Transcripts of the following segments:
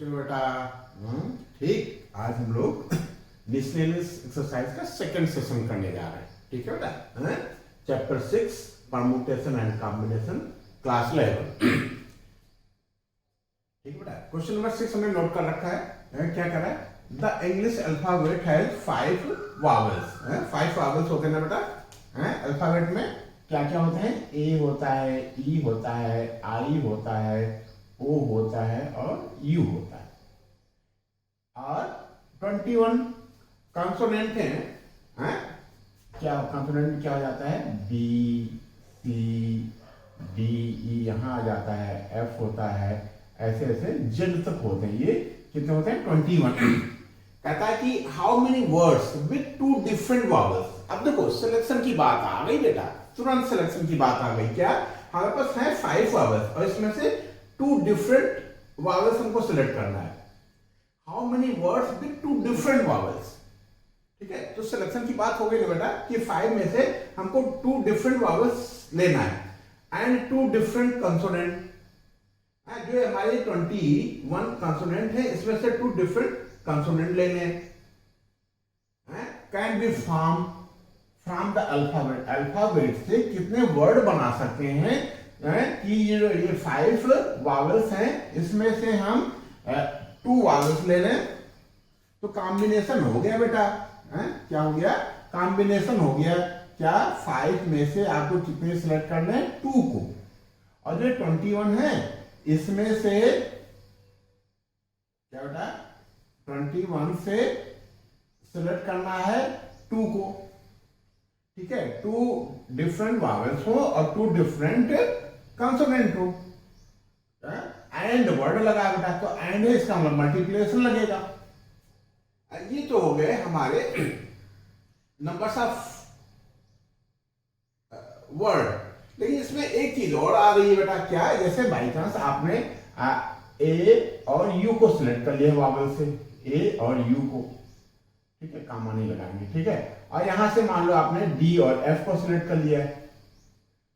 कैसे हो बेटा? ठीक, आज हम लोग मिसलेनियस एक्सरसाइज का सेकंड सेशन करने जा रहे हैं। ठीक है बेटा? Chapter 6 permutation and combination, class 11। ठीक है बेटा? क्वेश्चन नंबर 6 हमने नोट कर रखा है। क्या कर रहा है? The English alphabet has 5 vowels. 5 vowels होते हैं ना बेटा? अल्फाबेट में क्या क्या होते हैं? ए होता है, ई होता है, आई होता है, ओ होता है और यू होता है। और 21 कॉन्सोनेंट हैं। क्या कॉन्सोनेंट क्या हो जाता है? बी, सी, डी, ई यहाँ आ जाता है, एफ होता है, ऐसे ऐसे जेड तक होते हैं। ये कितने होते हैं? 21। कहता है कि how many words with 2 different vowels. अब देखो सिलेक्शन की बात आ गई बेटा, तुरंत सिलेक्शन की बात आ गई। क्या हमारे पास है? 5 वावल्स और इसमें से 2 डिफरेंट वावल्स हमको सिलेक्ट करना है। How many words with 2 different vowels. ठीक है, तो सिलेक्शन की बात हो गई ना बेटा कि 5 में से हमको 2 डिफरेंट वावल्स लेना है एंड 2 डिफरेंट कंसोनेंट। जो हमारे 21 कंसोनेंट है इसमें से 2 डिफरेंट कंसोनेंट लेने हैं। Can be form from the alphabet. Alphabet से कितने वर्ड बना सकते हैं? कि ये 5 वावल्स हैं, इसमें से हम 2 वावल्स ले लें तो कॉम्बिनेशन हो गया बेटा। क्या हो गया? कॉम्बिनेशन हो गया। क्या 5 में से आपको कितने सिलेक्ट करने हैं? 2 को। और जो 21 है इसमें से क्या बेटा? 21 से सिलेक्ट करना है 2 को। ठीक है, 2 डिफरेंट वावल्स हो और 2 डिफरेंट कंसोनेंट हो। एंड वर्ड लगा बेटा, तो एंड है इसका मतलब मल्टीप्लिकेशन लगेगा। ये तो हो गए हमारे नंबर्स ऑफ वर्ड। लेकिन इसमें एक चीज और आ रही है बेटा। क्या? जैसे बाई चांस आपने ए और यू को सिलेक्ट कर लिया वावल से, ए और यू को। ठीक है, कामा नहीं लगाएंगे। ठीक है, और यहां से मान लो आपने डी और एफ को सिलेक्ट कर लिया है,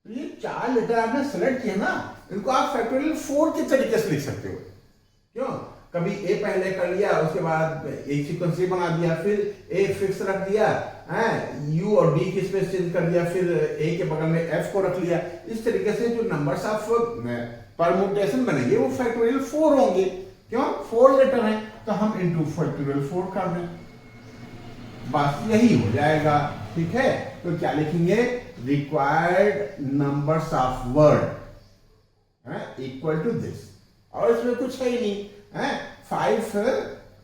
तो ये 4 लेटर आपने सिलेक्ट किया ना, इनको आप फैक्टोरियल 4 के तरीके से लिख सकते हो। क्यों? कभी ए पहले कर लिया, उसके बाद एक सीक्वेंस ए बना दिया, फिर ए फिक्स रख दिया, यू और डी की स्पेस चेंज कर दिया, फिर ए के बगल में एफ को रख लिया। इस तरीके से जो नंबर्स ऑफ परम्यूटेशन बनेंगे वो फैक्टोरियल 4 होंगे। क्यों? 4 लेटर हैं तो हम इनटू फैक्टोरियल 4 कर दें, बस यही हो जाएगा। ठीक है, तो क्या लिखेंगे? Required numbers of word equal to this. और इसमें कुछ है ही नहीं। 5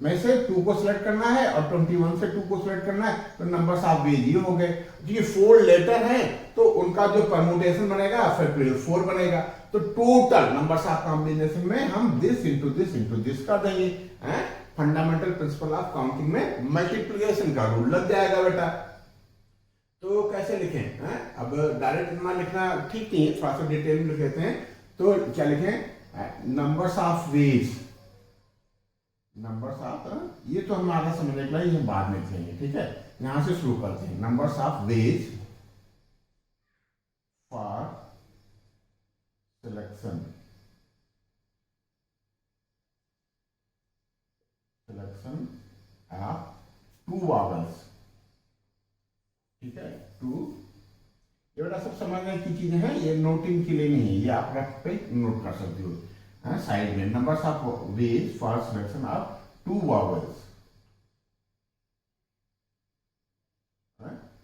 में से 2 को सिलेक्ट करना है और 21 से 2 को सिलेक्ट करना है, तो नंबर्स ऑफ वेज ये हो गए। ये 4 लेटर हैं तो उनका जो परम्यूटेशन बनेगा फैक्टोरियल 4 बनेगा। तो टोटल नंबर्स ऑफ कॉम्बिनेशन में हम दिस इंटू दिस कर देंगे। फंडामेंटल प्रिंसिपल ऑफ काउंटिंग में मल्टीप्लिकेशन का रूल लग जाएगा बेटा। तो कैसे लिखें? अब डायरेक्ट इतना लिखना ठीक नहीं है, थोड़ा सा डिटेल में लिख लेते हैं। तो क्या लिखें? Numbers of veg, numbers of, ये तो हम आगे समझने के लिए ये बाद में लिखेंगे। ठीक है, यहां से शुरू करते हैं। Numbers of ways for selection of 2 vowels. ठीक है, 2। ये बेटा सब समझने की चीजें हैं, ये नोटिंग के लिए नहीं है, ये आप रख पे नोट कर सकते हो साइड में। Numbers of ways for selection of 2 vowels.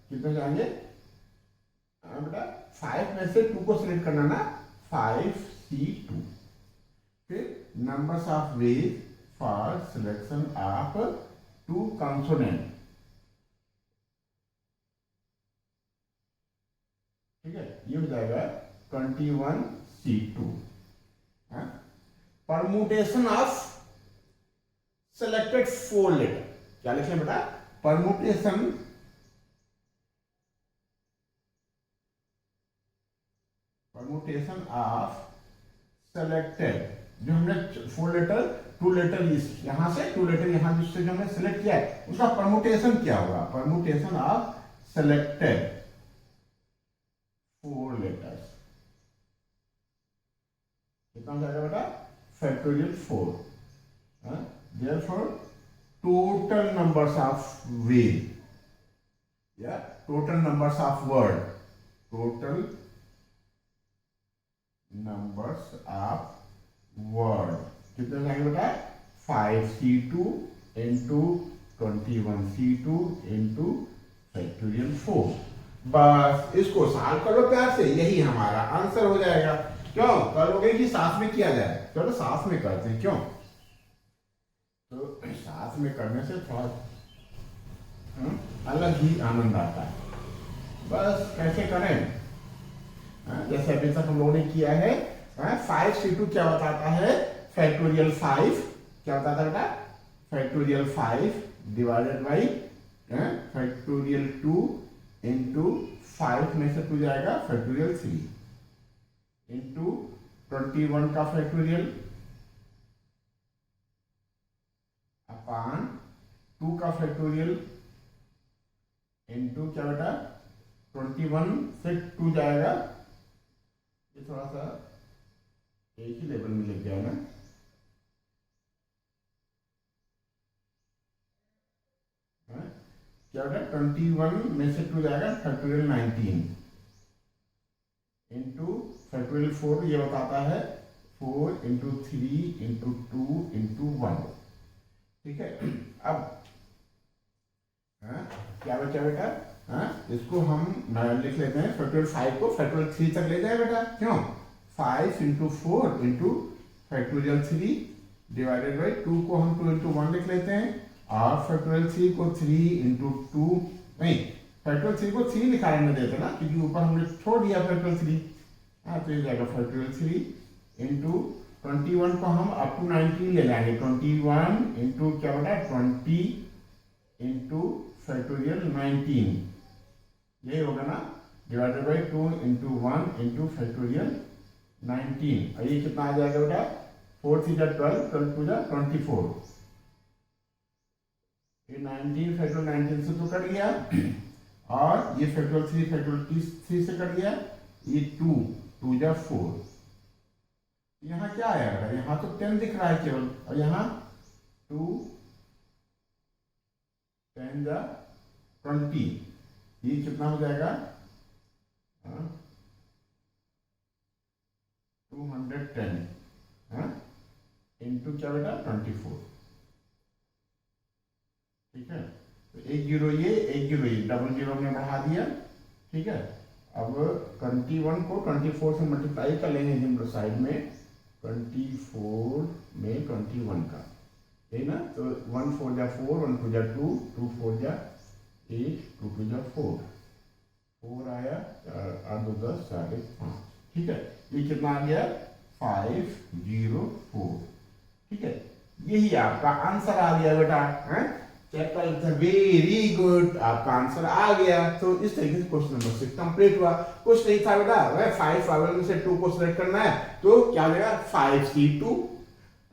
कितने जाएंगे बेटा? 5 में से 2 को सिलेक्ट करना ना, 5C2। फिर numbers of ways for selection of 2 consonant. ठीक है, ये हो जाएगा 21C2। Permutation of selected 4 letter. क्या लिखें बेटा? परम्यूटेशन ऑफ सेलेक्टेड, जो हमने 4 लेटर, 2 लेटर यहां से, 2 लेटर यहां जिससे जो हमने सिलेक्ट किया है उसका परम्यूटेशन क्या होगा? Permutation of selected 4 letters. कितना हो जाएगा बेटा? Factorial 4। therefore total numbers of ways, yeah, total numbers of word, total numbers of word कितने जाएंगे बेटा 5c2 into 21c2 into factorial 4। बस इसको सॉल्व कर लो प्यार से, यही हमारा आंसर हो जाएगा। क्यों करोगे कि साथ में किया जाए? चलो साथ में करते हैं, क्यों? तो साथ में करने से थोड़ा अलग ही आनंद आता है। बस कैसे करें? जैसे अभी तक हम लोगों ने किया है। 5c2 क्या बताता है? फैक्टोरियल 5 क्या बताता है बेटा? Factorial 5 divided by factorial 2 into 5 में से 2 जाएगा फैक्टोरियल 3 इंटू 21 का फैक्टोरियल अपान 2 का फैक्टोरियल इंटू क्या बेटा 21 से 2 जाएगा, ये थोड़ा सा एक ही लेवल में लिख गया ना। क्या बेटा 21 में से 2 जाएगा फैक्टोरियल 19 इंटू फैक्टोरियल 4 ये बताता है 4 इंटू 3 इंटू 2 इंटू 1। ठीक है, अब क्या बचा बेटा? इसको हम लिख लेते हैं फैक्टोरियल 5 को फैक्टोरियल 3 तक ले जाए बेटा। क्यों? 5 into 4 into factorial 3 divided by 2 को हम 2 इंटू 1 लिख लेते हैं, और फैक्टोरियल 3 को 3 इंटू 2 नहीं, फैक्टोरियल 3 को 3 लिखा रहने देते ना, क्योंकि ऊपर हमने छोड़ दिया फैक्टोरियल 3। तो ये जाएगा फैक्टोरियल 3 इंटू 21 को हम अप टू 19 ले जाएंगे। 21 इंटू क्या बेटा 20 इंटू फैक्टोरियल 19 ये होगा ना, divided by 2 into 1 into factorial 19। और ये कितना आ जाएगा बेटा? 4 3 जा 12, 12 2 जा 24। ये 19 फैक्टोरियल 19 से तो कट गया, और ये फैक्टोरियल 3 फैक्टोरियल 3 से कट गया। ये 2 2 जा 4। यहाँ क्या आएगा? यहाँ तो 10 दिख रहा है केवल, और यहाँ 2 10 जा 20। ये कितना हो जाएगा? 210 इंटू क्या बेटा 24। ठीक है, तो एक जीरो ये डबल जीरो हमने बढ़ा दिया। ठीक है, अब 21 को 24 से मल्टीप्लाई कर लेंगे हम साइड में, 24 में 21 का, है ना। तो 1 4 जा 4, 1 2 जा 2, 2 4 जा 8, 2 2 जा 4, 4 आया, 8 2 10 5। ठीक है, ये कितना आ गया? 504। ठीक है, यही आपका आंसर आ गया बेटा। चेक कर लेते हैं। वेरी गुड, आपका आंसर आ गया। तो इस तरीके से क्वेश्चन नंबर 6 कंप्लीट हुआ। कुछ नहीं था बेटा, 5 वाले में से 2 को सिलेक्ट करना है, तो क्या होगा 5c2,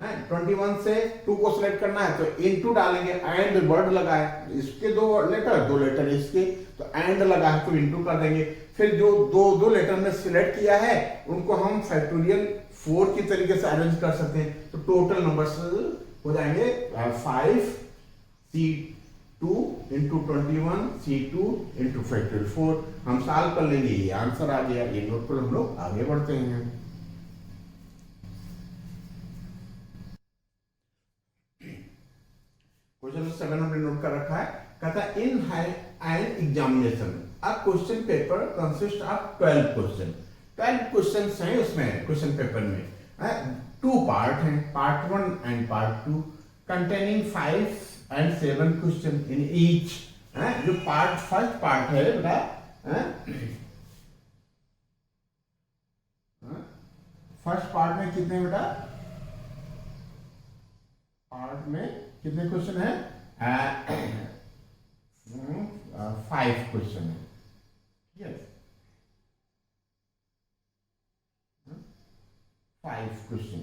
21 से 2 को सिलेक्ट करना है तो इनटू डालेंगे, एंड वर्ड लगा है, इसके 2 लेटर इसके, तो एंड लगा है तो इनटू कर देंगे। फिर जो दो लेटर में सिलेक्ट किया है उनको हम फैक्टोरियल 4 की तरीके से अरेंज कर सकते हैं। तो टोटल नंबर्स हो जाएंगे 5c2 into 21 c2 into factorial 4। हम सॉल्व कर लेंगे, ये आंसर आ गया। ये नोट पर हम लोग आगे बढ़ते हैं। क्वेश्चन 7 हमने नोट कर रखा है। कहता है in an examination a question paper consist of 12 question. 12 question हैं उसमें क्वेश्चन पेपर में। 2 पार्ट हैं, part 1 and part 2, containing 5 and 7 question in each. जो फर्स्ट पार्ट है बेटा, फर्स्ट पार्ट में कितने बेटा? पार्ट में कितने क्वेश्चन है? 5 क्वेश्चन है। यस, 5 क्वेश्चन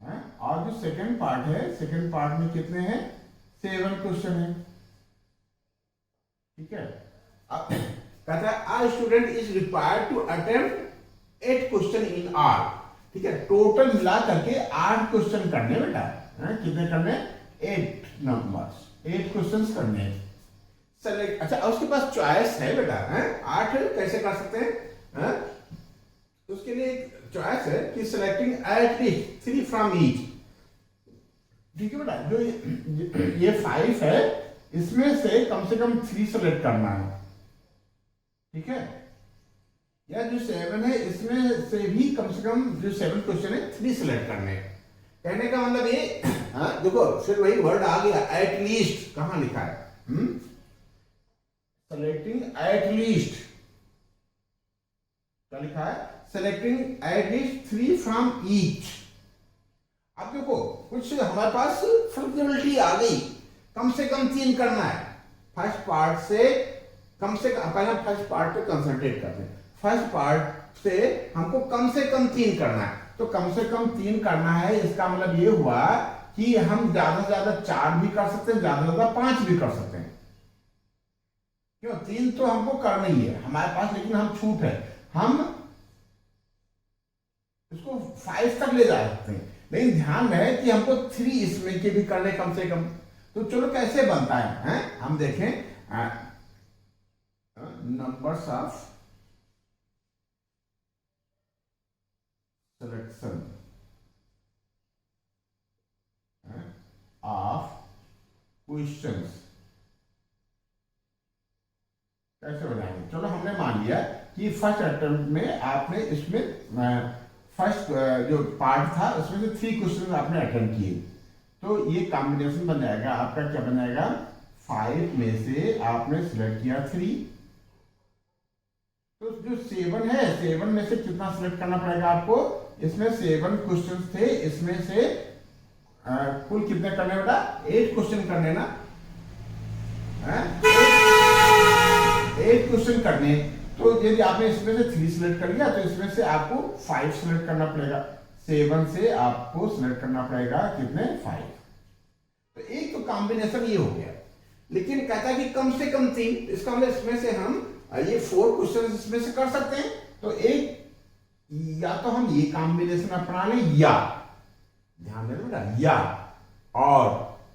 है। और जो सेकंड पार्ट है, सेकंड पार्ट में कितने हैं? 7 क्वेश्चन है। ठीक है, कहता है a student is required to attempt 8 question in are. ठीक है, टोटल मिला करके 8 क्वेश्चन करने बेटा, कितने करने, 8 क्वेश्चन करने हैं। सेलेक्ट, अच्छा उसके पास चॉइस है बेटा, 8 कैसे कर सकते हैं, उसके लिए एक चॉइस है कि selecting eight least 3 from each. ठीक है बेटा, जो ये 5 है इसमें से कम 3 सेलेक्ट करना है, ठीक है, या जो 7 है इसमें से भी कम से कम जो 7 क्वेश्चन है 3 सेलेक्ट करने हैं। कहने का मतलब ये, देखो फिर वही वर्ड आ गया, एट लीस्ट कहां लिखा है, सेलेक्टिंग एट लीस्ट, क्या लिखा है, selecting eight least 3 from each. अब देखो कुछ हमारे पास फ्लेक्सिबिलिटी आ गई, कम से कम 3 करना है, फर्स्ट पार्ट से कम से कम, पहले फर्स्ट पार्ट पे कंसंट्रेट करते हैं, फर्स्ट पार्ट से हमको कम से कम 3 करना है, तो कम से कम 3 करना है, इसका मतलब ये हुआ कि हम ज्यादा से ज्यादा 4 भी कर सकते हैं, ज्यादा से ज्यादा 5 भी कर सकते हैं, क्यों, 3 तो हमको करना ही है हमारे पास, लेकिन हम छूट है, हम इसको 5 तक ले जा सकते हैं, लेकिन ध्यान रहे कि हमको 3 इसमें के भी करने कम से कम। तो चलो कैसे बनता है, हम देखें, numbers of selection of questions कैसे बनाएंगे। चलो हमने मान लिया कि फर्स्ट अटेम्प्ट में आपने इसमें फर्स्ट जो पार्ट था उसमें से 3 क्वेश्चन आपने अटेम्प्ट किए, तो ये कॉम्बिनेशन बन जाएगा आपका, क्या बन जाएगा, 5 में से आपने सिलेक्ट किया 3, तो जो 7 है 7 में से कितना सिलेक्ट करना पड़ेगा आपको, इसमें 7 क्वेश्चन थे, इसमें से कुल कितने करने बेटा, 8 क्वेश्चन करने ना, 8 क्वेश्चन करने, तो यदि आपने इसमें से 3 सिलेक्ट कर लिया तो इसमें से आपको 5 सिलेक्ट करना पड़ेगा, 7 से आपको सिलेक्ट करना पड़ेगा कितने, 5। तो एक तो कॉम्बिनेशन ये हो गया, लेकिन कहता है कि कम से कम 3, इसका मतलब इसमें से हम ये 4 क्वेश्चन इसमें से कर सकते हैं, तो एक या तो हम ये कॉम्बिनेशन अपना लें, या ध्यान देना बेटा, या और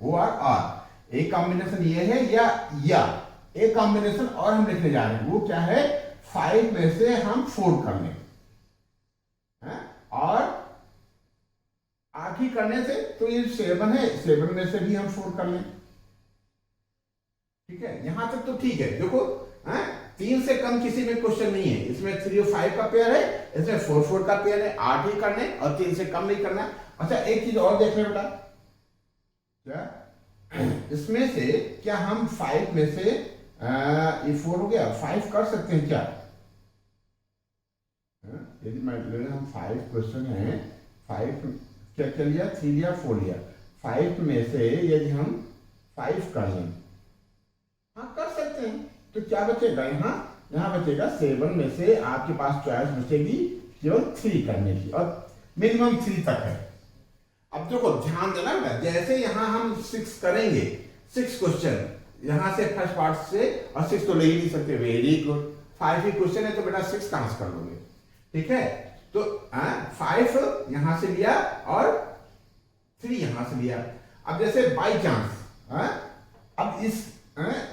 वो और एक कॉम्बिनेशन ये है, या एक कॉम्बिनेशन और हम लिखने जा रहे हैं, वो क्या है, 5 में से हम 4 कर लें, और 8 ही करने से, तो ये 7 है, 7 में से भी हम 4 कर लें, ठीक है, यहां तक तो ठीक है। देखो 3 से कम किसी में क्वेश्चन नहीं है, इसमें 3 और 5 का पेयर है, इसमें 4 4 का पेयर है, 8 ही करने और 3 से कम नहीं करना। अच्छा एक चीज और देख रहे बेटा, क्या इसमें से क्या हम 5 में से ये 4 हो गया, 5 कर सकते हैं क्या, यदि मैं हम 5 क्वेश्चन है, 5 क्या क्या लिया, 3 लिया 4 लिया, 5 में से यदि हम 5 कर लें, हाँ कर सकते हैं, तो क्या बचेगा, यहाँ बचेगा 7 में से आपके पास चॉइस बचेगी केवल 3 करने की, और मिनिमम 3 तक है। अब देखो ध्यान देना बेटा, जैसे यहाँ हम 6 करेंगे, 6 क्वेश्चन यहां से फर्स्ट पार्ट से, और 6 तो ले ही नहीं सकते, वेरी गुड, 5 ही क्वेश्चन है तो बेटा 6 कहां से कर लोगे, ठीक है, तो 5 यहां से लिया और 3 यहां से लिया। अब जैसे बाई चांस अब इस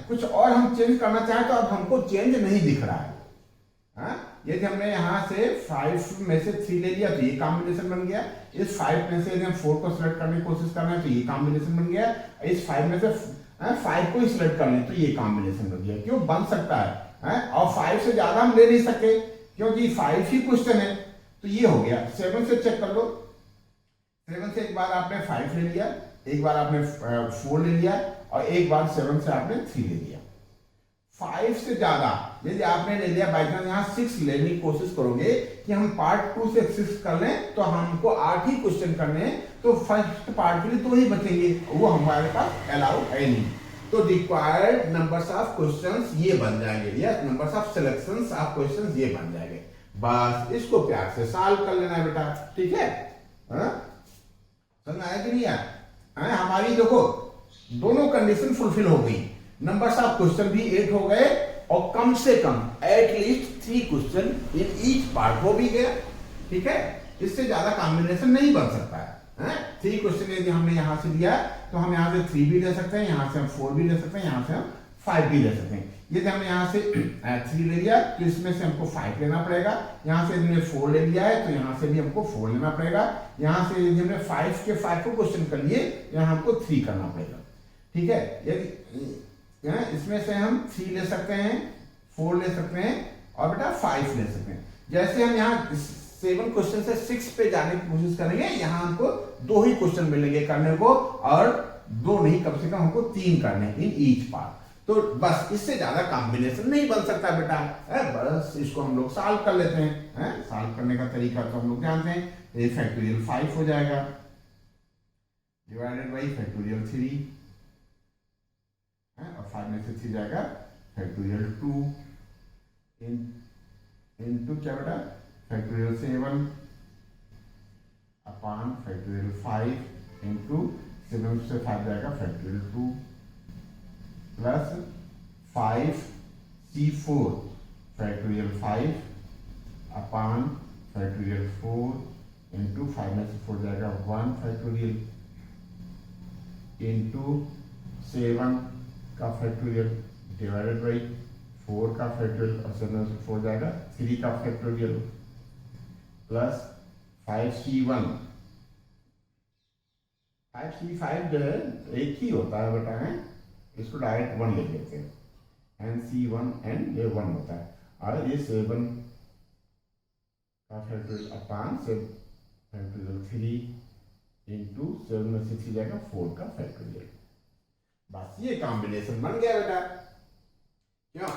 कुछ और हम चेंज करना चाहें तो अब हमको चेंज नहीं दिख रहा है, यदि हमने यहां से 5 में से 3 ले लिया तो ये कॉम्बिनेशन बन गया, इस 5 में से यदि हम 4 को सिलेक्ट करने की कोशिश कर रहे हैं तो ये कॉम्बिनेशन बन गया, इस 5 में से 5 को ही सिलेक्ट कर लें तो ये कॉम्बिनेशन बन गया, क्यों बन सकता है, और 5 से ज्यादा हम ले नहीं सकते क्योंकि 5 ही क्वेश्चन है, तो ये हो गया। 7 से चेक कर लो, 7 से एक बार आपने 5 ले लिया, एक बार आपने 4 ले लिया, और एक बार 7 से आपने 3 ले लिया। 5 से ज्यादा यदि आपने ले लिया, बाई चांस यहाँ 6 लेने की कोशिश करोगे कि हम पार्ट 2 से 6 कर लें तो हमको 8 ही क्वेश्चन करने हैं, तो फर्स्ट पार्ट के लिए 2 ही बचेंगे, वो हमारे पास अलाउ है नहीं, तो रिक्वायर्ड नंबर्स ऑफ क्वेश्चंस ये बन जाएंगे, या numbers of selections of questions ये बन जाएंगे। बस इसको प्यार से सॉल्व कर लेना है बेटा, ठीक है, समझ आया कि नहीं आया, हमारी देखो दोनों कंडीशन फुलफिल हो गई, नंबर्स ऑफ क्वेश्चन भी 8 हो गए, और कम से कम at least 3 question in each part हो भी गया, ठीक है। इससे ज्यादा कॉम्बिनेशन नहीं बन सकता है। 3 क्वेश्चन यदि हमने यहाँ से दिया तो हम यहाँ से 3 भी ले सकते हैं, यहाँ से हम 4 भी ले सकते हैं, यहाँ से हम 5 भी ले सकते हैं। यदि हमने यहाँ से 3 ले लिया तो इसमें से हमको 5 लेना पड़ेगा, यहाँ से हमने 4 ले लिया है तो यहाँ से भी हमको 4 लेना पड़ेगा, यहाँ से यदि हमने 5 के 5 को क्वेश्चन कर लिए, यहाँ हमको 3 करना पड़ेगा। ठीक है, यदि इसमें से हम 3 ले सकते हैं, 4 ले सकते हैं और बेटा 5 ले सकते हैं। जैसे हम यहाँ 7 क्वेश्चन से 6 पे जाने की कोशिश करेंगे, यहाँ हमको 2 ही क्वेश्चन मिलेंगे करने को, और 2 नहीं, कम से कम हमको 3 करने इन ईच पार्ट। तो बस इससे ज्यादा कॉम्बिनेशन नहीं बन सकता बेटा, बस इसको हम लोग सॉल्व कर लेते हैं। सॉल्व करने का तरीका तो हम लोग जानते हैं, a फैक्टोरियल 5 हो जाएगा डिवाइडेड बाई फैक्टोरियल 3, और 5 में से 3 जाएगा फैक्टोरियल 2 इनटू क्या बेटा फैक्टोरियल 7 अपॉन फैक्टोरियल 5 इनटू 7 से 5 जाएगा factorial 2 plus 5c4 factorial 5 upon factorial 4 into 5 में से 4 जाएगा 1 फैक्टोरियल इंटू 7 का फैक्टोरियल डिवाइडेड बाई 4 का फैक्टोरियल और 7 में से 4 जाएगा 3 का फैक्टोरियल प्लस 5c1। 5c5 जो है एक ही होता है बेटा, है इसको डायरेक्ट 1 लिख लेते हैं, एंड c1 एंड ये 1 होता है, और ये 7 का फैक्टोरियल अपॉन फैक्टोरियल 3 इंटू 7 में से 3 जाएगा 4 का फैक्टोरियल। बस ये कॉम्बिनेशन बन गया बेटा, क्यों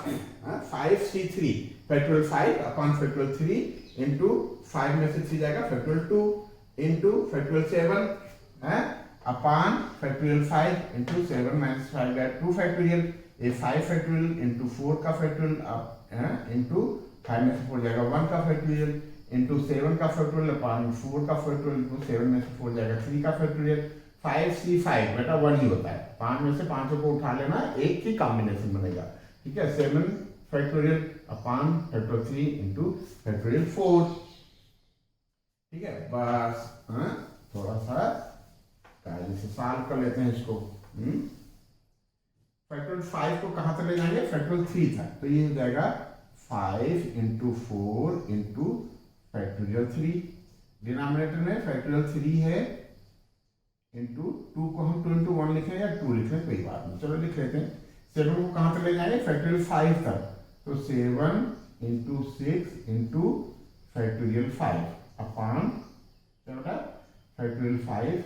5c3 factorial 5 upon factorial 3 into 5 में से 3 जाएगा factorial 2 into factorial 7 upon factorial 5 into 7 minus 5 गया 2 फैक्टोरियल, ये 5 फैक्टोरियल इंटू 4 का फैक्टोरियल इंटू 5 में से 4 जाएगा 1 का फैक्टोरियल इंटू 7 का फैक्टोरियल अपॉन 4 का फैक्टोरियल इंटू 7 में से 4 जाएगा 3 का फैक्टोरियल। 5c5 बेटा 1 ही होता है, 5 में से 5 को उठा लेना, एक ही कॉम्बिनेशन बनेगा। ठीक है, 7 factorial upon factorial 3 into factorial 4। ठीक है, बस थोड़ा सा कायदे से सॉल्व कर लेते हैं इसको। फैक्टोरियल 5 को कहां तक ले जाएंगे, फैक्टोरियल 3 तक, तो ये हो जाएगा 5 इंटू 4 इंटू फैक्टोरियल 3, डिनोमिनेटर में फैक्टोरियल 3 है इंटू 2 को हम 2 इंटू 1 लिखें या 2 लिखें कोई बात नहीं, चलो लिख लेते हैं। 7 को कहां तक ले जाएंगे, फैक्टोरियल 5 तक, तो 7 इंटू 6 इंटू फैक्टोरियल 5 अपॉन क्या बेटा फैक्टोरियल 5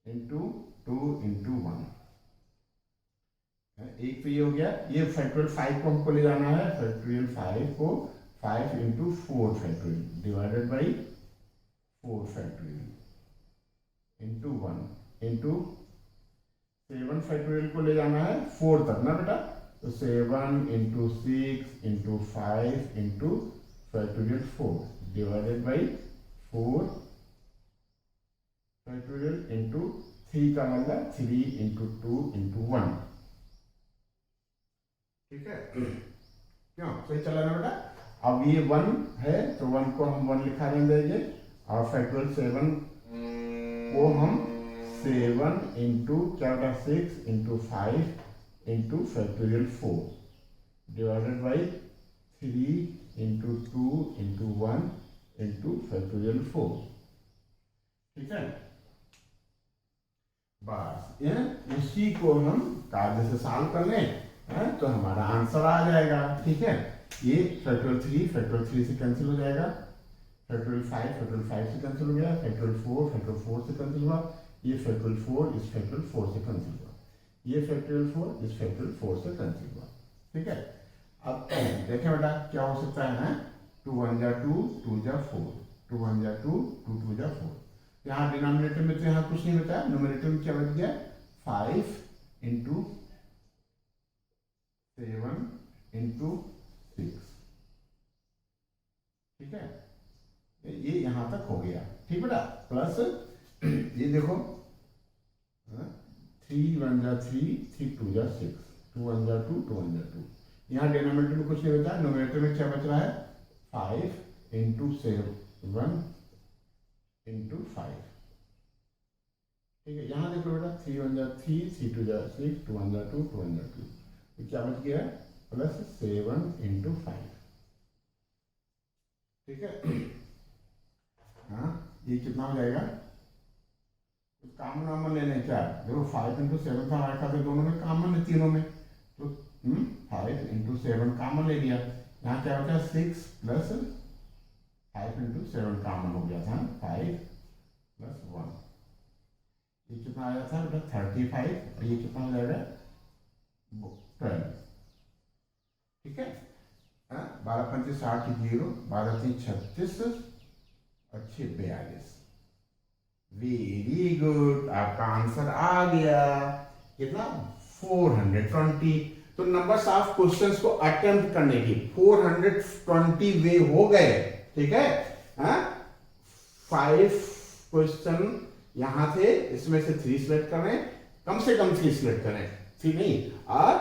इंटू 2 इंटू 1। एक तो ये हो गया, ये फैक्टोरियल 5 को हमको ले जाना है, फैक्टोरियल 5 को 5 into 4 factorial divided by 4 factorial into 1 into 7 factorial को ले जाना है 4 तक ना बेटा, तो 7 into 6 into 5 into factorial 4 divided by 4 factorial into 3 का मतलब 3 इंटू 2 इंटू 1। ठीक है, क्यों सही चला ना बेटा। अब ये 1 है तो 1 को हम 1 लिखा देंगे, और फैक्टोरियल 7 को हम 7 इंटू क्या होगा 6 into 5 into factorial 4 divided by 3 into 2 into 1 into factorial 4। ठीक है, बस इसी को हम कायदे से सॉल्व कर लें तो हमारा आंसर आ जाएगा। ठीक है, ये फैक्टोरियल 3 से कैंसिल हो जाएगा, फैक्टोरियल 5 से कैंसिल हो गया, फैक्टोरियल 4 से कैंसिल हुआ, ये फैक्टोरियल 4 इस फैक्टोरियल 4 से कैंसिल हुआ, ये फैक्टोरियल 4 इस फैक्टोरियल 4 से कैंसिल हुआ। ठीक है, अब देखें बेटा क्या हो सकता है, 2 1 जा 2, 2 जा 4, 2 1 जा 2, 2 2 जा 4। यहाँ डिनोमिनेटर में तो यहाँ कुछ नहीं बचा, न्यूमरेटर में क्या बच गया 5 इंटू 7 इंटू 6। ठीक है, ये यहां तक हो गया। ठीक बेटा, प्लस ये देखो 3 1 जा 3, 3 2 जा 6, 2 1 जा 2, 2 1 जा 2। यहाँ डिनोमिनेटर में कुछ नहीं बचा, न्यूमरेटर में क्या बच रहा है 5 इंटू 7 1 इंटू 5। ठीक है, यहाँ देखो बेटा 3 1 जा 3, 3 2 जा 6, 2 1 जा 2, 2 1 जा 2, तो क्या बच गया प्लस 7 इंटू 5। ठीक है, हाँ ये कितना हो जाएगा, कॉमन लेने क्या, देखो 5 इंटू 7 था हमारे खाते दोनों में कॉमन है, तीनों में, तो 5 इंटू 7 कॉमन ले लिया, यहाँ क्या होता है 6 प्लस 5 इंटू 7 कॉमन हो गया था 5 प्लस 1, ये कितना आया था बेटा 35, और ये कितना हो जाएगा 12। ठीक है, 12 पंचे 60 0, 12 3 36 और 6 42। वेरी गुड, आपका आंसर आ गया कितना 420। तो नंबर्स ऑफ क्वेश्चंस को अटेम्प्ट करने की 420 वे हो गए। ठीक है, 5 क्वेश्चन यहां थे, इसमें से 3 सिलेक्ट करें, कम से कम 3 सिलेक्ट करें, ठीक नहीं, और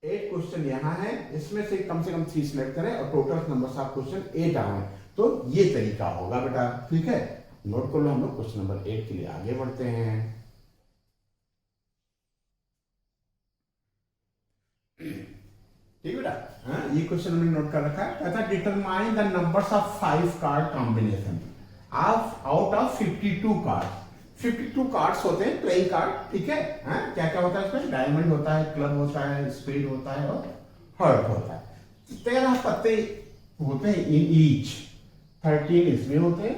8 क्वेश्चन यहां है, इसमें से कम 3 सिलेक्ट करें और टोटल नंबर्स ऑफ क्वेश्चन 8 आए। तो ये तरीका होगा बेटा। ठीक है, नोट कर लो, हम लोग क्वेश्चन नंबर 8 के लिए आगे बढ़ते हैं। ठीक बेटा, ये क्वेश्चन हमने नोट कर रखा है। कहता है determine the numbers of 5 card combination out of 52 card. 52 cards होते हैं प्लेइंग कार्ड। ठीक है, क्या क्या होता है इसमें, डायमंड होता है, क्लब होता है, स्पेड होता है और हर्ट होता है। 13 पत्ते होते हैं इन ईच, 13 इसमें होते हैं।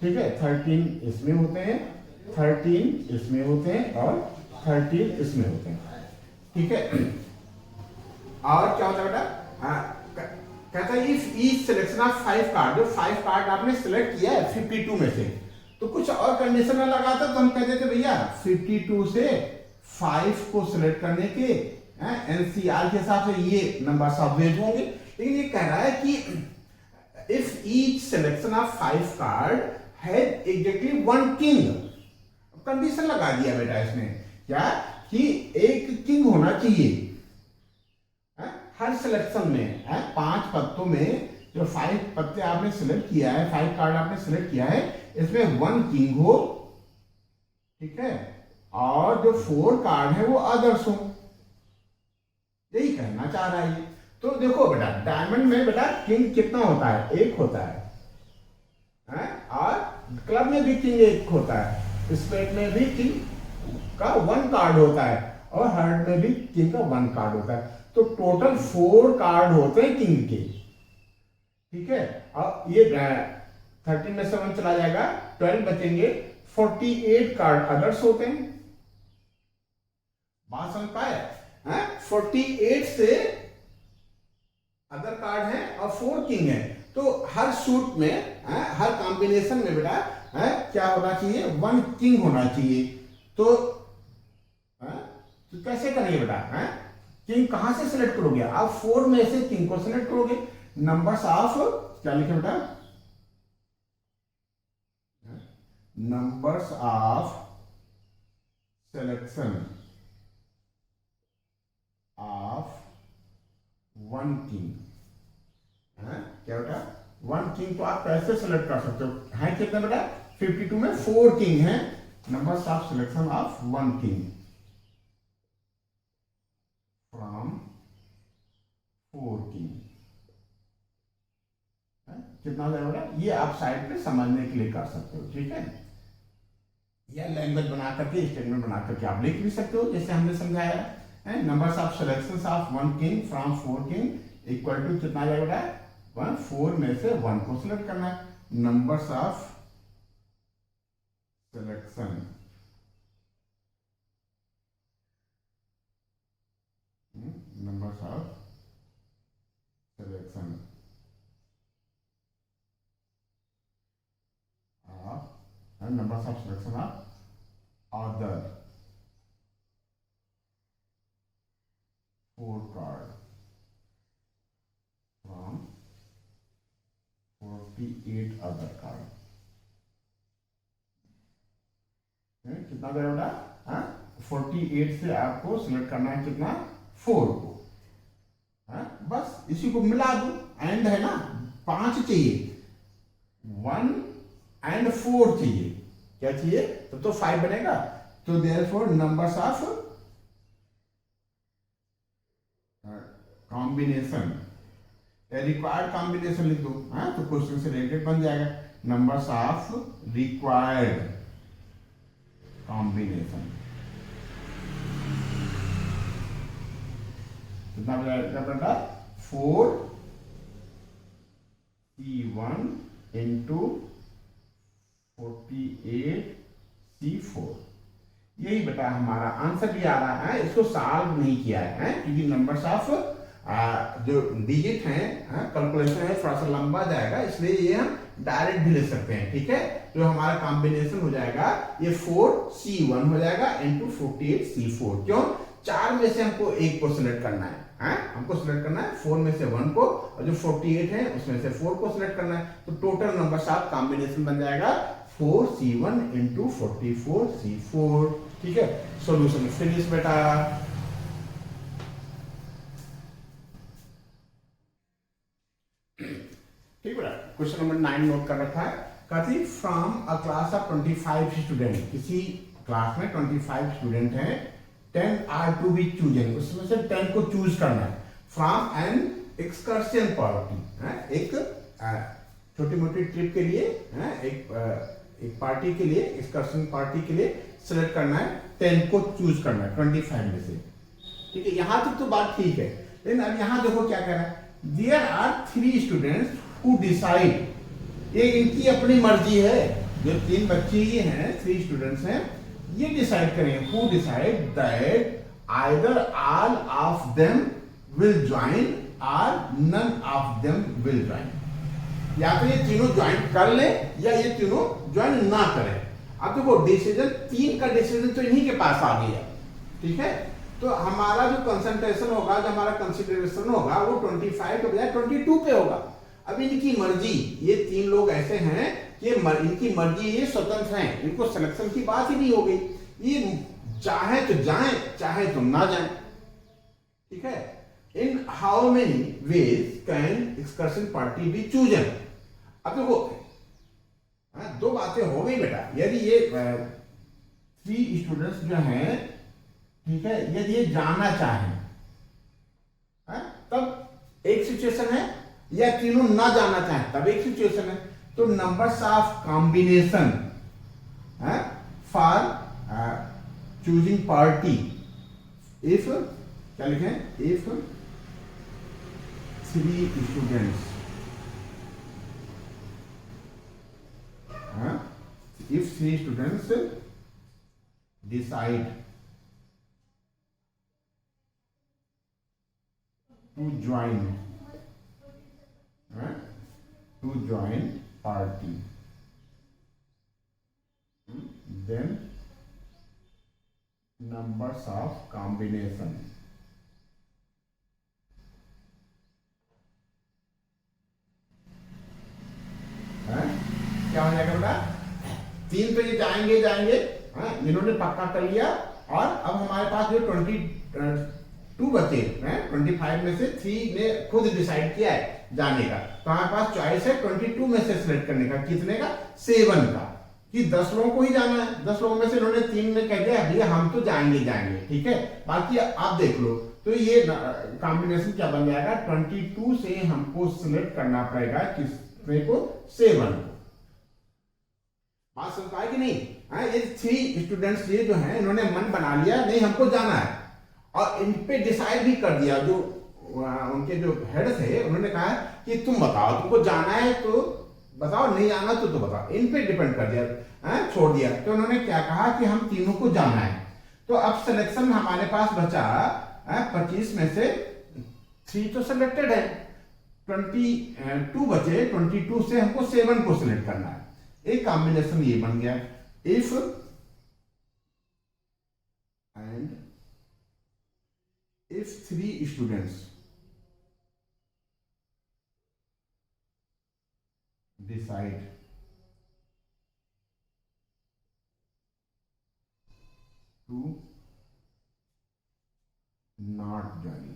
ठीक है, 13 इसमें होते हैं, 13 इसमें होते हैं और 13 इसमें होते हैं। ठीक है, और क्या होता है बेटा, कहता है if each selection of 5 card, जो 5 कार्ड आपने सिलेक्ट किया है 52 में से, तो कुछ और कंडीशन में लगाता तो हम कहते थे भैया 52 से 5 को सिलेक्ट करने के एनसीआर के हिसाब से ये नंबर सब वेज होंगे। लेकिन ये कह रहा है कि if each selection of 5 card had exactly 1 king, condition लगा दिया बेटा इसने, क्या कि एक किंग होना चाहिए हर सिलेक्शन में। 5 पत्तों में जो 5 पत्ते आपने सिलेक्ट किया है, 5 कार्ड आपने सिलेक्ट किया है, इसमें 1 किंग हो। ठीक है, और जो 4 कार्ड है वो अदर्स हो, यही कहना चाह रहा है ये। तो देखो बेटा, डायमंड में बेटा किंग कितना होता है, 1 होता है, और क्लब में भी किंग 1 होता है, स्पेड में भी किंग का 1 कार्ड होता है, और हार्ट में भी किंग का 1 कार्ड होता है। तो टोटल 4 कार्ड होते हैं किंग के। ठीक है, अब ये 13 में से 1 चला जाएगा, 12 बचेंगे, 48 कार्ड अदर्स होते हैं। बात समझ पाए, 48 से अदर कार्ड है और 4 किंग है। तो हर सूट में, हर कॉम्बिनेशन में बेटा क्या होना चाहिए, 1 किंग होना चाहिए। तो कैसे करेंगे बेटा, किंग कहां से सिलेक्ट करोगे आप, 4 में से किंग को सिलेक्ट करोगे। नंबर्स ऑफ, क्या लिखे बेटा, numbers of selection of 1 king, क्या बेटा 1 किंग को आप कैसे सिलेक्ट कर सकते हो, है कितने बेटा 52 में 4 किंग है। Numbers of selection of 1 king from 4 king, कितना हो जाएगा, ये आप साइड पे समझने के लिए कर सकते हो। ठीक है, या लैंग्वेज बना करके, स्टेटमेंट बना करके आप लिख भी सकते हो, जैसे हमने समझाया है। Numbers of selections of 1 king from 4 king equal to कितना आ जाएगा, 1, 4 में से 1 को सिलेक्ट करना है। Numbers of selection numbers of selection of and numbers of selection of other 4 card from 48 other card। कितना गया बेटा, 48 से आपको सिलेक्ट करना है कितना, 4 को। बस इसी को मिला दो, एंड है ना, 5 चाहिए, 1 और 4 चाहिए। क्या चाहिए? तो 5 बनेगा। तो therefore numbers of combination, required combination लिख दो। हाँ, तो क्वेश्चन से रिलेटेड बन जाएगा। नंबर्स ऑफ रिक्वायर्ड कॉम्बिनेशन कितना बेटा? 4C1 into 48C4। यही बेटा हमारा आंसर भी आ रहा है। इसको सॉल्व नहीं किया है क्योंकि नंबर्स ऑफ जो डिजिट हैं, कैलकुलेशन है, थोड़ा सा लंबा जाएगा, इसलिए ये हम डायरेक्ट भी ले सकते हैं। ठीक है, तो हमारा कॉम्बिनेशन हो जाएगा ये 4C1 हो जाएगा इंटू 48C4। क्यों? 4 में से हमको एक को सिलेक्ट करना है। हमको सिलेक्ट करना है 4 में से 1 को, और जो 48 है उसमें से 4 को सिलेक्ट करना है। तो टोटल नंबर्स ऑफ कॉम्बिनेशन बन जाएगा 4C1 इंटू 44C4। ठीक है, सॉल्यूशन फिनिश बेटा। ठीक बेटा, क्वेश्चन नंबर 9 नोट कर रखा है। कहती from a class of 25 student, किसी क्लास में 25 स्टूडेंट हैं, 10 आर टू बी चूजन, उसमें से 10 को चूज करना है फ्रॉम एन एक्सकर्शन पार्टी। एक छोटी मोटी ट्रिप के लिए, एक पार्टी के लिए, एक्सकर्शन पार्टी के लिए सिलेक्ट करना है, 10 को चूज करना है 25 में से। ठीक है, यहां तक तो बात ठीक है, लेकिन अब यहां देखो क्या कह रहा है। There are 3 students who decide, ये इनकी अपनी मर्जी है, जो 3 बच्चे ये हैं, 3 स्टूडेंट्स हैं, ये डिसाइड करेंगे, who decide that either all of them will join or none of them will join. या तो ये तीनों ज्वाइन कर ले या ये तीनों ज्वाइन ना करें। अब देखो डिसीजन, 3 का डिसीजन तो इन्हीं के पास आ गया। ठीक है, तो हमारा जो कंसंट्रेशन होगा, जो हमारा कंसिडरेशन होगा, वो 25 के बजाय 22 पे होगा। अब इनकी मर्जी, ये 3 लोग ऐसे हैं कि इनकी मर्जी, ये स्वतंत्र हैं, इनको सिलेक्शन की बात ही नहीं हो गई। ये चाहे तो जाएं, चाहे तो ना जाएं। ठीक है, in how many ways can excursion party be chosen. अब देखो 2 बातें हो गई बेटा। यदि ये 3 स्टूडेंट्स जो हैं, ठीक है, यदि ये जाना चाहें, तब एक सिचुएशन है, या तीनों ना जाना चाहें तब एक सिचुएशन है। तो numbers of combination for choosing party, if, क्या लिखें, if 3 students, if 3 students decide to join party, then numbers of combination क्या हो जाएगा बेटा? 3 तो ये जाएंगे, इन्होंने पक्का कर लिया, और अब हमारे पास जो 22 बचे हैं, 25 में से 3 ने खुद डिसाइड किया है जाने का, तो हमारे पास चॉइस है 22 में से सिलेक्ट करने का। कितने का? 7 का, कि 10 लोगों को ही जाना है। 10 लोगों में से इन्होंने 3 ने कह दिया भैया हम तो जाएंगे। ठीक है, बाकी आप देख लो। तो ये कॉम्बिनेशन क्या बन जाएगा? 22 से हमको सिलेक्ट करना पड़ेगा किसने को? 7 को। बात समझ पाए कि नहीं? ये 3 स्टूडेंट्स ये जो हैं, इन्होंने मन बना लिया नहीं हमको जाना है, और इन पे डिसाइड भी कर दिया। जो उनके जो हेड थे, उन्होंने कहा कि तुम बताओ, तुमको जाना है तो बताओ, नहीं जाना तो बताओ। इन पे डिपेंड कर दिया, छोड़ दिया। तो उन्होंने क्या कहा कि हम तीनों को जाना है। तो अब सिलेक्शन हमारे पास बचा 25 में से 3 तो सिलेक्टेड है, 22 बचे, 22 से हमको 7 को सिलेक्ट करना है। एक कॉम्बिनेशन ये बन गया, if and if 3 students decide to not join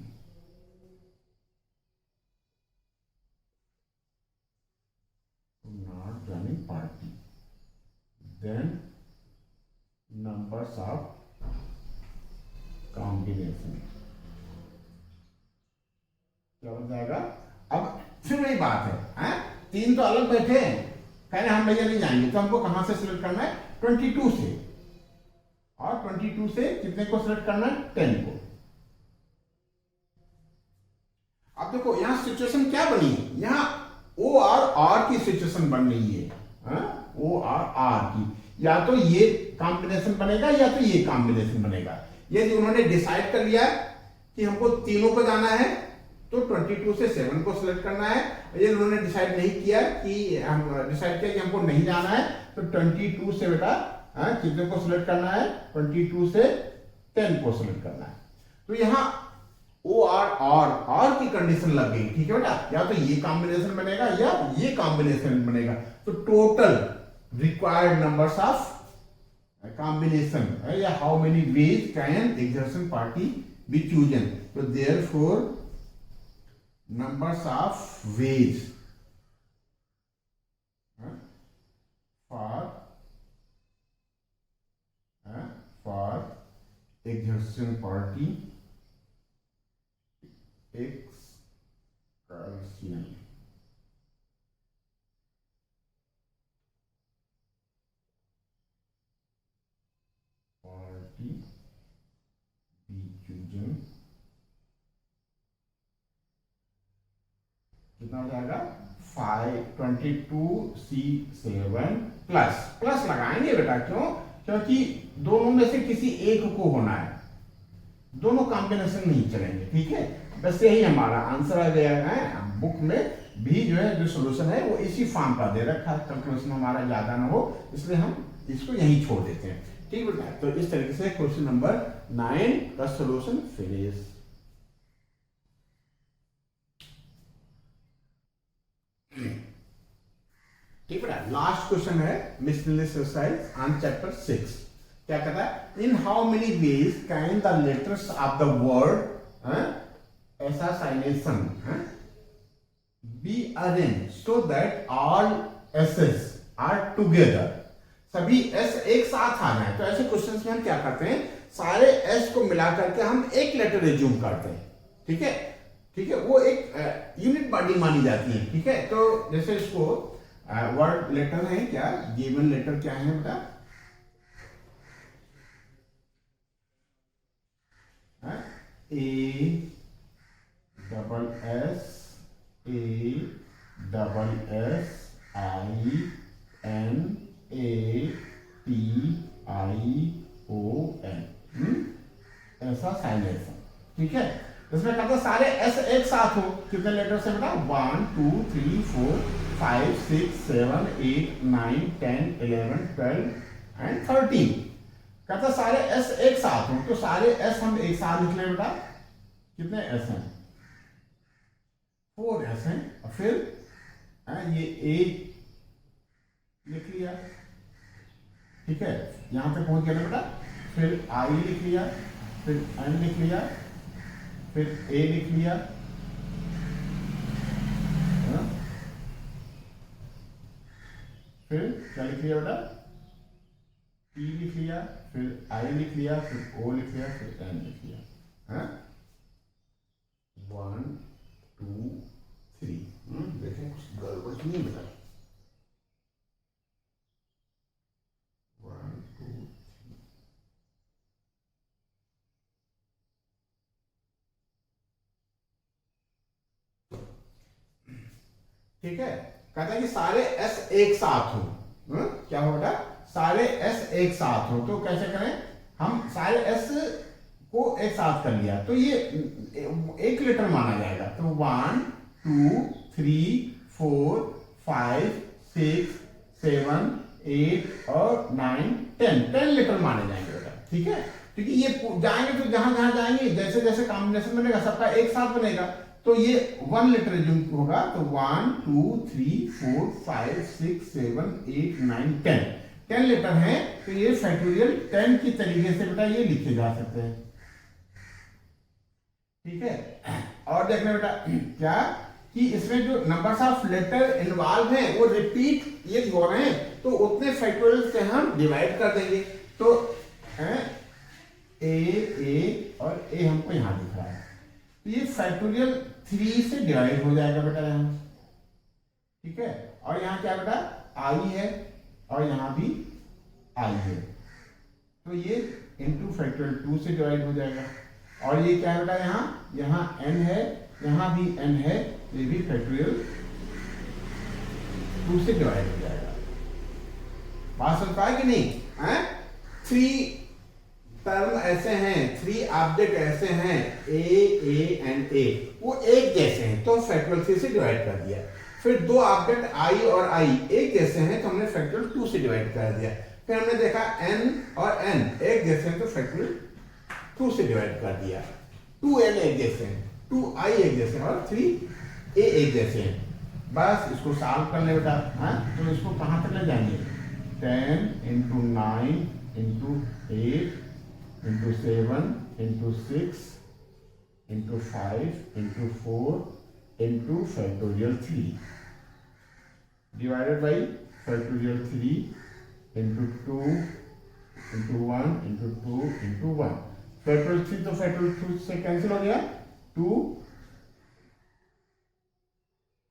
then numbers of combination. क्या हो जाएगा? अब फिर वही बात है, तीन तो अलग बैठे हैं, कहने हम भैया नहीं जाएंगे, तो हमको कहां से सिलेक्ट करना है? 22 से, और 22 से कितने को सिलेक्ट करना है? 10 को। अब देखो यहां सिचुएशन क्या बनी है, यहां ओ और आर की सिचुएशन बन रही है, ओ और आर की, या तो ये कॉम्बिनेशन बनेगा या तो ये कॉम्बिनेशन बनेगा। यदि उन्होंने डिसाइड कर लिया कि हमको तीनों को जाना है तो 22 से 7 को सिलेक्ट करना है। यदि उन्होंने डिसाइड नहीं किया कि डिसाइड किया कि हमको नहीं जाना है तो 22 से बेटा कितने को सिलेक्ट करना है? 22 से 10 को सिलेक्ट करना है। तो यहाँ ओ आर की कंडीशन लग गई, ठीक है बेटा, या तो ये कॉम्बिनेशन बनेगा या ये कॉम्बिनेशन बनेगा। तो total required numbers of combination, या how many ways can exertion party be chosen? So therefore numbers of ways for exertion party excursion be chosen। कितना हो जाएगा? 522C7 प्लस लगाएंगे बेटा, क्यों? क्योंकि दोनों में से किसी एक को होना है, दोनों कॉम्बिनेशन नहीं चलेंगे, ठीक है। बस यही हमारा आंसर आ गया है। बुक में भी जो है जो सोल्यूशन है वो इसी फॉर्म का दे रखा है, कैलकुलेशन हमारा ज्यादा ना हो इसलिए हम इसको यहीं छोड़ देते हैं, ठीक बेटा। तो इस तरीके से क्वेश्चन नंबर 9 का सोल्यूशन फिनिश। ठीक बेटा, लास्ट क्वेश्चन है मिसलेनियस एक्सरसाइज ऑन चैप्टर 6। क्या कहता है? In how many ways can the letters of the word assassination be arranged so that all s's are together? सभी s एक साथ आ जाए। तो ऐसे क्वेश्चंस में हम क्या करते हैं, सारे s को मिला करके हम एक लेटर एज्यूम करते हैं, ठीक है, ठीक है, वो एक यूनिट बॉडी मानी जाती है, ठीक है। तो जैसे इसको वर्ड लेटर है क्या, गिवन लेटर क्या है बेटा? A double S A double S I N A T I O N, ऐसा साइनेशन, ठीक है। इसमें कहते हैं सारे एस एक साथ हो, कितने लेटर से बेटा? 1 2 3 4 5 6 7 8 9 10 11 12 एंड 13। कहता सारे एस एक साथ हो, तो सारे एस हम एक साथ लिख लें बेटा। कितने एस हैं? 4 एस हैं। और फिर ये ए लिख लिया, ठीक है, यहां पे पहुंच गया बेटा। फिर आई लिख लिया, फिर एन लिख लिया, फिर ए लिख लिया, फिर क्या लिख लिया बेटा? टी लिख लिया, फिर आई लिख लिया, फिर ओ लिख लिया, फिर एन लिख लिया। 1 2 3। देखें कुछ गड़बड़ नहीं मिला। 1 2 3। ठीक है, कहता है कि सारे एस एक साथ हो। क्या हो बेटा? सारे एस एक साथ हो। तो कैसे करें हम? सारे एस को एक साथ कर लिया तो ये एक लेटर माना जाएगा। तो 1 2 3 4 5 6 7 8 और 9 10 लेटर माने जाएंगे बेटा, ठीक है। क्योंकि ये जाएंगे तो जहां जहां जाएंगे जैसे जैसे कॉम्बिनेशन बनेगा सबका एक साथ बनेगा, तो ये 1 लेटर जो होगा। तो 1 2 3 4 5 6 7 8 9 10 लेटर हैं। तो ये फैक्टोरियल 10 की तरीके से बेटा ये लिखे जा सकते हैं, ठीक है। और देखना बेटा क्या कि इसमें जो नंबर्स ऑफ लेटर इन्वॉल्व हैं वो रिपीट ये हो रहे हैं, तो उतने फैक्टोरियल से हम डिवाइड कर देंगे। तो ए और ए हमको यहाँ दिख रहा है, तो ये फैक्टोरियल 3 से डिवाइड हो जाएगा बेटा यहाँ, ठीक है। और यहाँ क्या बेटा आई है और यहाँ भी आई है, तो ये इंटू फैक्टोरियल 2 से डिवाइड हो जाएगा। और ये क्या बेटा यहाँ n है, यहाँ भी n है, ये भी फैक्टोरियल 2 से डिवाइड हो जाएगा। बात समझ पाए कि नहीं? 3 टर्म ऐसे हैं, 3 ऑब्जेक्ट ऐसे हैं, ए एंड ए, वो एक जैसे हैं तो फैक्टोरियल 3 से डिवाइड कर दिया। फिर 2 ऑब्जेक्ट आई और आई एक जैसे हैं तो हमने फैक्टोरियल 2 से डिवाइड कर दिया। फिर हमने देखा n और n एक जैसे हैं तो फैक्टोरियल 2 से डिवाइड कर दिया। 2n एक जैसे हैं, 2i एक जैसे हैं और 3a एक जैसे हैं। बस इसको सॉल्व कर ले बेटा। तो इसको कहाँ तक ले जाएंगे? 10 into 9 into 8 into 7 into 6 into 5 into 4 into factorial 3 divided by factorial 3 into 2 into 1 into 2 into 1। factorial 3 तो factorial 2 से कैंसिल हो गया, 2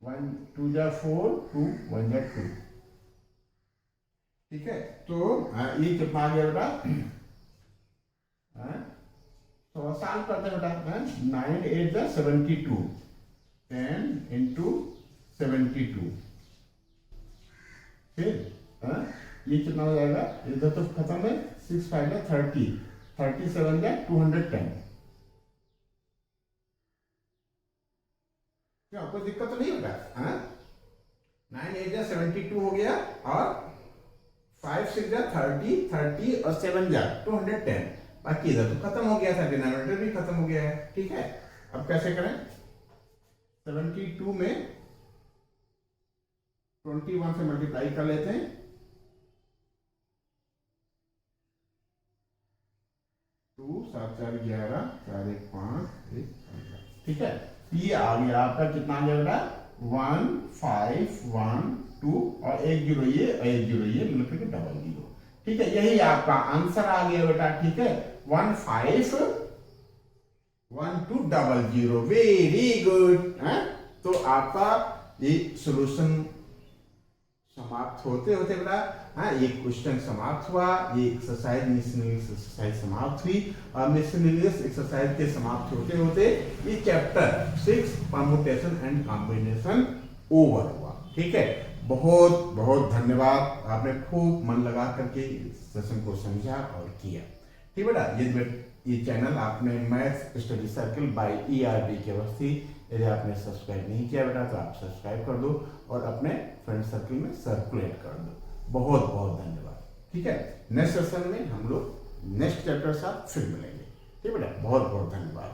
1 2 जा 4 2 1 जा 2, ठीक है। तो ये कितना आ गया बेटा? तो सॉल्व करते हैं बेटा। 9 8 जा 72, 10 into 72, फिर ये कितना हो जाएगा? इधर तो खत्म है, 6 5 जा 30, 37 जा 210। क्या कोई दिक्कत तो नहीं होगा? 9 8 जा 72 हो गया और 5 6 जा 30, 30 और 7 जा 210। बाकी इधर तो खत्म हो गया था, डिनोमिनेटर भी खत्म हो गया है, ठीक है। अब कैसे करें? 72 में 21 से मल्टीप्लाई कर लेते हैं, टू 7 4 11 4 1 5 1 5, ठीक है। ये आ गया आपका, कितना आ गया बेटा? 1 5 1 2 और 1 0 ये और 1 0 ये मिलकर के डबल 0, ठीक है। यही आपका आंसर आ गया बेटा, ठीक है। 1 5 1 2 डबल 0, वेरी गुड। तो आपका ये सॉल्यूशन समाप्त होते होते बेटा ये क्वेश्चन समाप्त हुआ, ये एक्सरसाइज मिसलेनियस एक्सरसाइज समाप्त हुई और मिसलेनियस एक्सरसाइज के समाप्त होते होते ये chapter 6 permutation and combination over हुआ, ठीक है। बहुत बहुत धन्यवाद, आपने खूब मन लगा करके सेशन को समझा और किया, ठीक बेटा। ये चैनल आपने maths study circle by ERB के अवस्थी, यदि आपने सब्सक्राइब नहीं किया बेटा तो आप सब्सक्राइब कर दो और अपने फ्रेंड सर्कल में सर्कुलेट कर दो। बहुत बहुत धन्यवाद, ठीक है। नेक्स्ट सेशन में हम लोग नेक्स्ट चैप्टर साथ फिर मिलेंगे, ठीक बेटा। बहुत बहुत धन्यवाद।